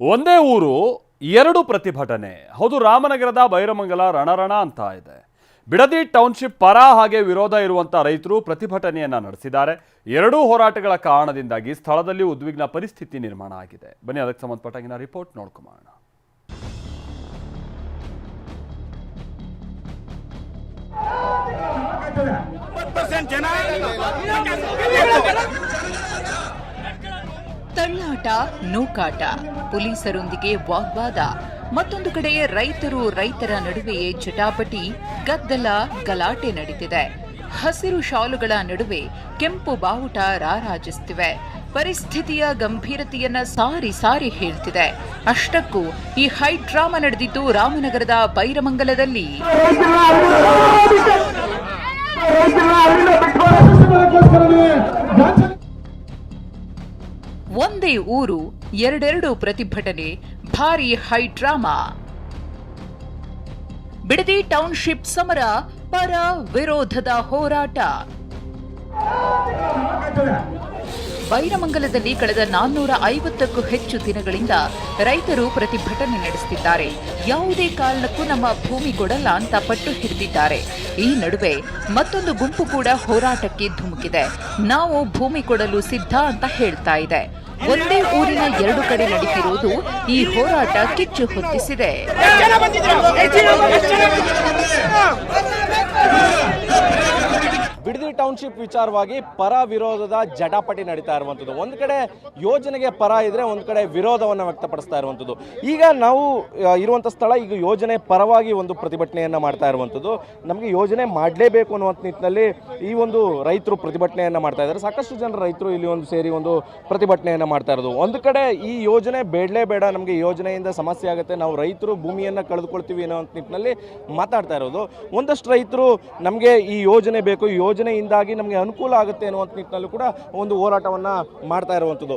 ಒಂದೇ ಊರು ಎರಡು ಪ್ರತಿಭಟನೆ. ಹೌದು, ರಾಮನಗರದ ಬೈರಮಂಗಲ ರಣರಣ ಅಂತ ಇದೆ. ಬಿಡದಿ ಟೌನ್ಶಿಪ್ ಪರ ಹಾಗೆ ವಿರೋಧ ಇರುವಂತ ರೈತರು ಪ್ರತಿಭಟನೆಯನ್ನ ನಡೆಸಿದ್ದಾರೆ. ಎರಡೂ ಹೋರಾಟಗಳ ಕಾರಣದಿಂದಾಗಿ ಸ್ಥಳದಲ್ಲಿ ಉದ್ವಿಗ್ನ ಪರಿಸ್ಥಿತಿ ನಿರ್ಮಾಣ ಆಗಿದೆ. ಬನ್ನಿ ಅದಕ್ಕೆ ಸಂಬಂಧಪಟ್ಟಾಗಿನ ರಿಪೋರ್ಟ್ ನೋಡ್ಕೊಳ್ಳೋಣ. ತಳ್ಳಾಟ, ನೂಕಾಟ, ಪೊಲೀಸರೊಂದಿಗೆ ವಾಗ್ವಾದ, ಮತ್ತೊಂದು ಕಡೆ ರೈತರ ನಡುವೆಯೇ ಜಟಾಪಟಿ, ಗದ್ದಲ, ಗಲಾಟೆ ನಡೆದಿದೆ. ಹಸಿರು ಶಾಲುಗಳ ನಡುವೆ ಕೆಂಪು ಬಾವುಟ ರಾರಾಜಿಸುತ್ತಿವೆ. ಪರಿಸ್ಥಿತಿಯ ಗಂಭೀರತೆಯನ್ನ ಸಾರಿ ಸಾರಿ ಹೇಳ್ತಿದೆ. ಅಷ್ಟಕ್ಕೂ ಈ ಹೈ ಡ್ರಾಮಾ ನಡೆದಿದ್ದು ರಾಮನಗರದ ಬೈರಮಂಗಲದಲ್ಲಿ. ಒಂದೇ ಊರು, ಎರಡೆರಡು ಪ್ರತಿಭಟನೆ, ಭಾರಿ ಹೈ ಡ್ರಾಮಾ. ಬಿಡದಿ ಟೌನ್ಶಿಪ್ ಸಮರ, ಪರ ವಿರೋಧದ ಹೋರಾಟ. ಬೈರಮಂಗಲದಲ್ಲಿ ಕಳೆದ 450ಕ್ಕೂ ಹೆಚ್ಚು ದಿನಗಳಿಂದ ರೈತರು ಪ್ರತಿಭಟನೆ ನಡೆಸುತ್ತಿದ್ದಾರೆ. ಯಾವುದೇ ಕಾರಣಕ್ಕೂ ನಮ್ಮ ಭೂಮಿ ಕೊಡಲ್ಲ ಅಂತ ಪಟ್ಟು ಹಿಡಿದಿದ್ದಾರೆ. ಈ ನಡುವೆ ಮತ್ತೊಂದು ಗುಂಪು ಕೂಡ ಹೋರಾಟಕ್ಕೆ ಧುಮುಕಿದೆ. ನಾವು ಭೂಮಿ ಕೊಡಲು ಸಿದ್ಧ ಅಂತ ಹೇಳ್ತಾ ಇದೆ. ಒಂದೇ ಊರಿನ ಎರಡು ಕಡೆ ನಡೀತಿರುವುದು ಈ ಹೋರಾಟ ಕಿಚ್ಚು ಹೊತ್ತಿಸಿದೆ. ಬಿಡದಿ ಟೌನ್ಶಿಪ್ ವಿಚಾರವಾಗಿ ಪರ ವಿರೋಧದ ಜಟಾಪಟಿ ನಡೀತಾ ಇರುವಂಥದ್ದು. ಒಂದು ಕಡೆ ಯೋಜನೆಗೆ ಪರ ಇದ್ರೆ ಒಂದು ಕಡೆ ವಿರೋಧವನ್ನು ವ್ಯಕ್ತಪಡಿಸ್ತಾ ಇರುವಂಥದ್ದು. ಈಗ ನಾವು ಇರುವಂಥ ಸ್ಥಳ ಈಗ ಯೋಜನೆ ಪರವಾಗಿ ಒಂದು ಪ್ರತಿಭಟನೆಯನ್ನು ಮಾಡ್ತಾ ಇರುವಂಥದ್ದು. ನಮಗೆ ಯೋಜನೆ ಮಾಡಲೇಬೇಕು ಅನ್ನುವಂಥ ನಿಟ್ಟಿನಲ್ಲಿ ಈ ಒಂದು ರೈತರು ಪ್ರತಿಭಟನೆಯನ್ನು ಮಾಡ್ತಾ ಇದ್ದಾರೆ. ಸಾಕಷ್ಟು ಜನ ರೈತರು ಇಲ್ಲಿ ಒಂದು ಸೇರಿ ಒಂದು ಪ್ರತಿಭಟನೆಯನ್ನು ಮಾಡ್ತಾ ಇರೋದು. ಒಂದು ಕಡೆ ಈ ಯೋಜನೆ ಬೇಡ, ನಮಗೆ ಯೋಜನೆಯಿಂದ ಸಮಸ್ಯೆ ಆಗುತ್ತೆ, ನಾವು ರೈತರು ಭೂಮಿಯನ್ನು ಕಳೆದುಕೊಳ್ತೀವಿ ಅನ್ನೋಂಥ ನಿಟ್ಟಿನಲ್ಲಿ ಮಾತಾಡ್ತಾ ಇರೋದು. ಒಂದಷ್ಟು ರೈತರು ನಮಗೆ ಈ ಯೋಜನೆ ಬೇಕು, ಯೋಜನೆಯಿಂದಾಗಿ ನಮಗೆ ಅನುಕೂಲ ಆಗುತ್ತೆ ಅನ್ನುವಂಥ ನಿಟ್ಟಿನಲ್ಲೂ ಕೂಡ ಒಂದು ಹೋರಾಟವನ್ನ ಮಾಡ್ತಾ ಇರುವಂಥದ್ದು.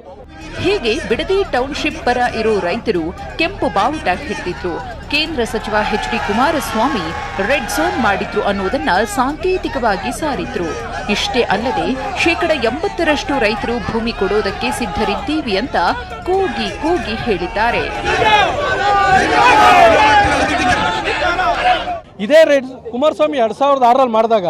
ಹೀಗೆ ಬಿಡದಿ ಟೌನ್ಶಿಪ್ ಪರ ಇರೋ ರೈತರು ಕೆಂಪು ಬಾವುಟ ಹಿಡಿದಿದ್ರು. ಕೇಂದ್ರ ಸಚಿವ ಎಚ್.ಡಿ. ಕುಮಾರಸ್ವಾಮಿ ರೆಡ್ ಝೋನ್ ಮಾಡಿದ್ರು ಅನ್ನೋದನ್ನ ಸಾಂಕೇತಿಕವಾಗಿ ಸಾರಿದ್ರು. ಇಷ್ಟೇ ಅಲ್ಲದೆ 80% ರೈತರು ಭೂಮಿ ಕೊಡೋದಕ್ಕೆ ಸಿದ್ಧರಿದ್ದೀವಿ ಅಂತ ಕೂಗಿ ಕೂಗಿ ಹೇಳಿದ್ದಾರೆ. ಇದೇ ರೆಡ್ ಕುಮಾರಸ್ವಾಮಿ 2006 ಮಾಡಿದಾಗ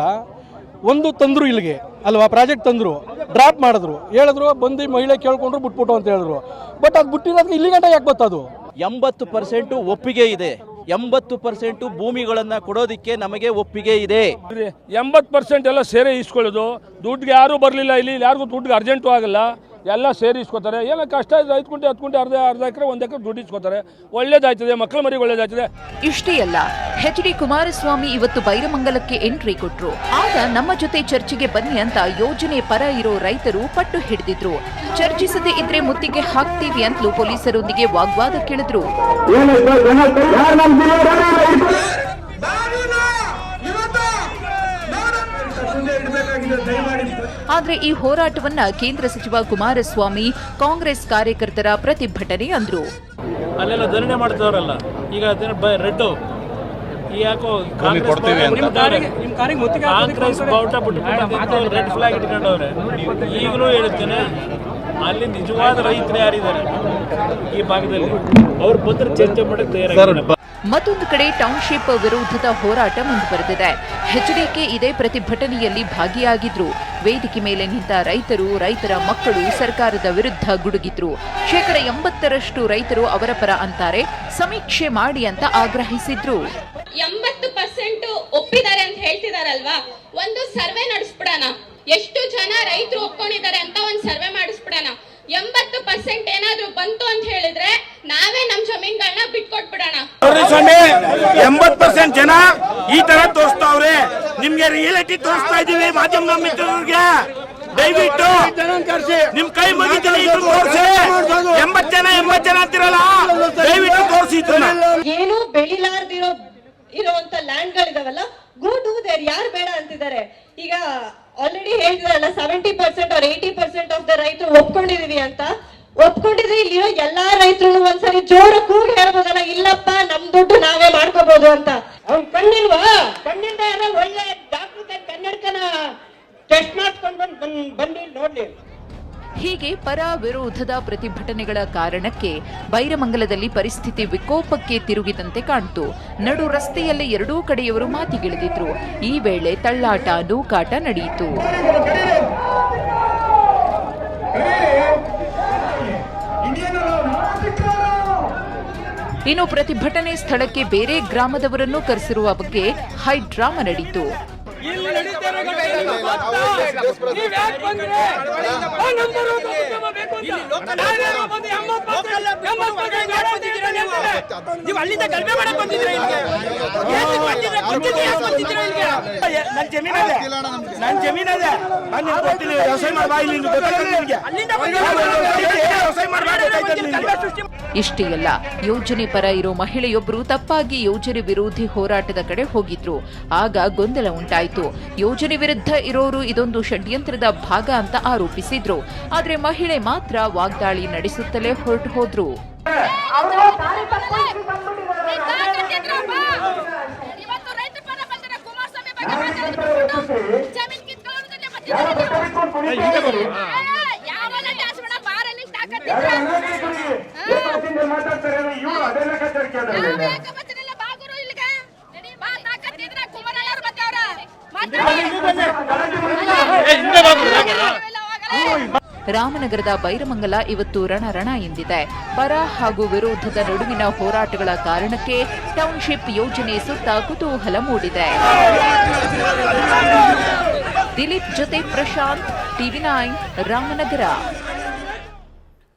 ಒಂದು ತಂದ್ರು ಇಲ್ಲಿಗೆ ಅಲ್ವಾ, ಪ್ರಾಜೆಕ್ಟ್ ತಂದ್ರು, ಡ್ರಾಪ್ ಮಾಡಿದ್ರು, ಹೇಳಿದ್ರು ಬಂದು ಮಹಿಳೆ ಕೇಳ್ಕೊಂಡ್ರು ಬಿಟ್ಬಿಟ್ಟು ಅಂತ ಹೇಳಿದ್ರು. ಬಟ್ ಅದು ಬಿಟ್ಟಿರೋದಕ್ಕೆ ಇಲ್ಲಿ ಗಂಟೆ ಯಾಕೆ ಗೊತ್ತದು? 80% ಒಪ್ಪಿಗೆ ಇದೆ. 80% ಭೂಮಿಗಳನ್ನ ಕೊಡೋದಿಕ್ಕೆ ನಮಗೆ ಒಪ್ಪಿಗೆ ಇದೆ. 80% ಎಲ್ಲ ಸೇರೆ ಇಸ್ಕೊಳ್ಳೋದು. ದುಡ್ಡಿಗೆ ಯಾರು ಬರಲಿಲ್ಲ, ಇಲ್ಲಿ ಯಾರಿಗೂ ದುಡ್ಡಿಗೆ ಅರ್ಜೆಂಟು ಆಗಲ್ಲ, ಎಲ್ಲ ಸೇರಿ ಇಸ್ಕೋತಾರೆ. ಏನೋ ಕಷ್ಟ ಇದೆ, 5 ಗುಂಟೆ 10 ಗುಂಟೆ ಅರ್ಧ ಎಕರೆ 1 ಎಕರೆ ದುಡ್ಡು ಇಸ್ಕೋತಾರೆ. ಒಳ್ಳೇದಾಯ್ತದೆ, ಮಕ್ಕಳ ಮರಿಗೆ ಒಳ್ಳೇದಾಯ್ತದೆ. ಇಷ್ಟೇ ಅಲ್ಲ, ಎಚ್.ಡಿ. ಕುಮಾರಸ್ವಾಮಿ ಇವತ್ತು ಬೈರಮಂಗಲಕ್ಕೆ ಎಂಟ್ರಿ ಕೊಟ್ರು. ಆಗ ನಮ್ಮ ಜೊತೆ ಚರ್ಚೆಗೆ ಬನ್ನಿ ಅಂತ ಯೋಜನೆ ಪರ ಇರೋ ರೈತರು ಪಟ್ಟು ಹಿಡಿದಿದ್ರು. ಚರ್ಚಿಸದೇ ಇದ್ರೆ ಮುತ್ತಿಗೆ ಹಾಕ್ತೀವಿ ಅಂತಲೂ ಪೊಲೀಸರೊಂದಿಗೆ ವಾಗ್ವಾದ ಕೇಳಿದ್ರು. ಆದ್ರೆ ಈ ಹೋರಾಟವನ್ನ ಕೇಂದ್ರ ಸಚಿವ ಕುಮಾರಸ್ವಾಮಿ ಕಾಂಗ್ರೆಸ್ ಕಾರ್ಯಕರ್ತರ ಪ್ರತಿಭಟನೆ ಅಂದ್ರು. ಅಲ್ಲೆಲ್ಲ ಧರಣಿ ಮಾಡ್ತಾರಲ್ಲ, ಈಗ ರೆಡ್ ಯಾಕೋ ಕಾಂಗ್ರೆಸ್ ಬಾವುಟ ಬಿಟ್ಟು ರೆಡ್ ಫ್ಲಾಗ್ ಇಟ್ಕೊಂಡವ್ರೆ. ಈಗಲೂ ಹೇಳುತ್ತೇನೆ, ಅಲ್ಲಿ ನಿಜವಾದ ರೈತರು ಯಾರಿದ್ದಾರೆ ಈ ಭಾಗದಲ್ಲಿ, ಅವ್ರು ಬಂದ್ರೆ ಚರ್ಚೆ ಮಾಡಕ್ಕೆ ತಯಾರಾಗಿದ್ದಾರೆ. ಮತ್ತೊಂದು ಕಡೆ ಟೌನ್ಶಿಪ್ ವಿರೋಧದ ಹೋರಾಟ ಮುಂದುವರೆದಿದೆ. ಎಚ್ಡಿಕೆ ಇದೇ ಪ್ರತಿಭಟನೆಯಲ್ಲಿ ಭಾಗಿಯಾಗಿದ್ರು. ವೇದಿಕೆ ಮೇಲೆ ನಿಂತ ರೈತರು, ರೈತರ ಮಕ್ಕಳು ಸರ್ಕಾರದ ವಿರುದ್ಧ ಗುಡುಗಿದ್ರು. 80% ರೈತರು ಅವರ ಪರ ಅಂತಾರೆ, ಸಮೀಕ್ಷೆ ಮಾಡಿ ಅಂತ ಆಗ್ರಹಿಸಿದ್ರು. 80% ಒಪ್ಪಿದ್ದಾರೆ ಅಂತ ಹೇಳ್ತಿದಾರಲ್ವಾ, ಒಂದು ಸರ್ವೆ ನಡೆಸ್ಬಿಡೋಣ. ಎಷ್ಟು ಜನ ರೈತರು ಒಪ್ಕೊಂಡಿದ್ದಾರೆ ಅಂತ ಒಂದು ಸರ್ವೆ ಮಾಡಿಸ್ಬಿಡೋಣ. 80% ಏನಾದ್ರೂ ಬಂತು ಅಂತ ಹೇಳಿದ್ರೆ ನಾವೇ ನಮ್ ಜಮೀನ್ಗಳನ್ನ ಬಿಟ್ಕೊಟ್ಬಿಡೋಣ. 80% ಜನ ಈ ತರ ತೋರಿಸ್ತಾವ್ರೆ. ನಿಮ್ಗೆ ರಿಯಾಲಿಟಿ ತೋರಿಸ್ತಾ ಇದೀವಿ ಮಾಧ್ಯಮ ಮಿತ್ರರಿಗೆ. ದಯವಿಟ್ಟು ನಿಮ್ ಕೈ ಮುಗಿತೀನಿ, 80 ಜನ ಅಂತಿರಲ್ಲ, ದಯವಿಟ್ಟು ತೋರಿಸಿ. ಏನು ಬೆಳಿಲಾರ್ದಿರೋ ಇರುವಂತ ಲ್ಯಾಂಡ್ ಗಳಿದಾವಲ್ಲ, ಗೋ ಟು ದೇರ್. ಯಾರು ಬೇಡ ಅಂತಿದ್ದಾರೆ? ಈಗ ಆಲ್ರೆಡಿ ಹೇಳ್ತಿದಾರಲ್ಲ, 70% or 80% ಆಫ್ ದ ರೈತರು ಒಪ್ಕೊಂಡಿದೀವಿ ಅಂತ. ಒಪ್ಕೊಂಡಿದ್ರೆ ಇಲ್ಲಿರೋ ಎಲ್ಲಾ ರೈತರು ಒಂದ್ಸರಿ ಜೋರ ಕೂಗಿ ಹೇಳ್ಬೋದಲ್ಲ, ಇಲ್ಲಪ್ಪ ನಮ್ ದುಡ್ಡು ನಾವೇ ಮಾಡ್ಕೋಬಹುದು ಅಂತ. ಅವ್ನ್ ಕಣ್ಣಿಲ್ವಾ? ಕಣ್ಣಿಂದ ಏನೋ ಒಳ್ಳೆ ಡಾಕ್ಟರ್ ಕನ್ನಡಕನ ಟೆಸ್ಟ್ ಮಾಡ್ಕೊಂಡು ಬಂದು ನೋಡ್ಲಿ. ಹೀಗೆ ಪರ ವಿರೋಧದ ಪ್ರತಿಭಟನೆಗಳ ಕಾರಣಕ್ಕೆ ಬೈರಮಂಗಲದಲ್ಲಿ ಪರಿಸ್ಥಿತಿ ವಿಕೋಪಕ್ಕೆ ತಿರುಗಿದಂತೆ ಕಾಣಿತು. ನಡು ರಸ್ತೆಯಲ್ಲಿ ಎರಡೂ ಕಡೆಯವರು ಮಾತಿಗಿಳಿದಿದ್ರು. ಈ ವೇಳೆ ತಳ್ಳಾಟ, ನೂಕಾಟ ನಡೆಯಿತು. ಇನ್ನು ಪ್ರತಿಭಟನೆ ಸ್ಥಳಕ್ಕೆ ಬೇರೆ ಗ್ರಾಮದವರನ್ನು ಕರೆಸಿರುವ ಬಗ್ಗೆ ಹೈ ಡ್ರಾಮಾ ನಡೆಯಿತು. ನನ್ನ ಜಮೀನದೆ ಇಷ್ಟೇ ಅಲ್ಲ, ಯೋಜನೆ ಪರ ಇರೋ ಮಹಿಳೆಯೊಬ್ಬರು ತಪ್ಪಾಗಿ ಯೋಜನೆ ವಿರೋಧಿ ಹೋರಾಟದ ಕಡೆ ಹೋಗಿದ್ರು. ಆಗ ಗೊಂದಲ ಉಂಟಾಯಿತು. ಯೋಜನೆ ವಿರುದ್ಧ ಇರೋರು ಇದೊಂದು ಷಡ್ಯಂತ್ರದ ಭಾಗ ಅಂತ ಆರೋಪಿಸಿದ್ರು. ಆದ್ರೆ ಮಹಿಳೆ ಮಾತ್ರ ವಾಗ್ದಾಳಿ ನಡೆಸುತ್ತಲೇ ಹೊರಟು ಹೋದ್ರು. ರಾಮನಗರದ ಬೈರಮಂಗಲ ಇವತ್ತು ರಣರಣ ಎಂದಿದೆ. ಪರ ಹಾಗೂ ವಿರೋಧದ ನಡುವಿನ ಹೋರಾಟಗಳ ಕಾರಣಕ್ಕೆ ಟೌನ್ಶಿಪ್ ಯೋಜನೆ ಸುತ್ತ ಕುತೂಹಲ ಮೂಡಿದೆ. ದಿಲೀಪ್ ಜೊತೆ ಪ್ರಶಾಂತ್, ಟಿವಿ9 ರಾಮನಗರ.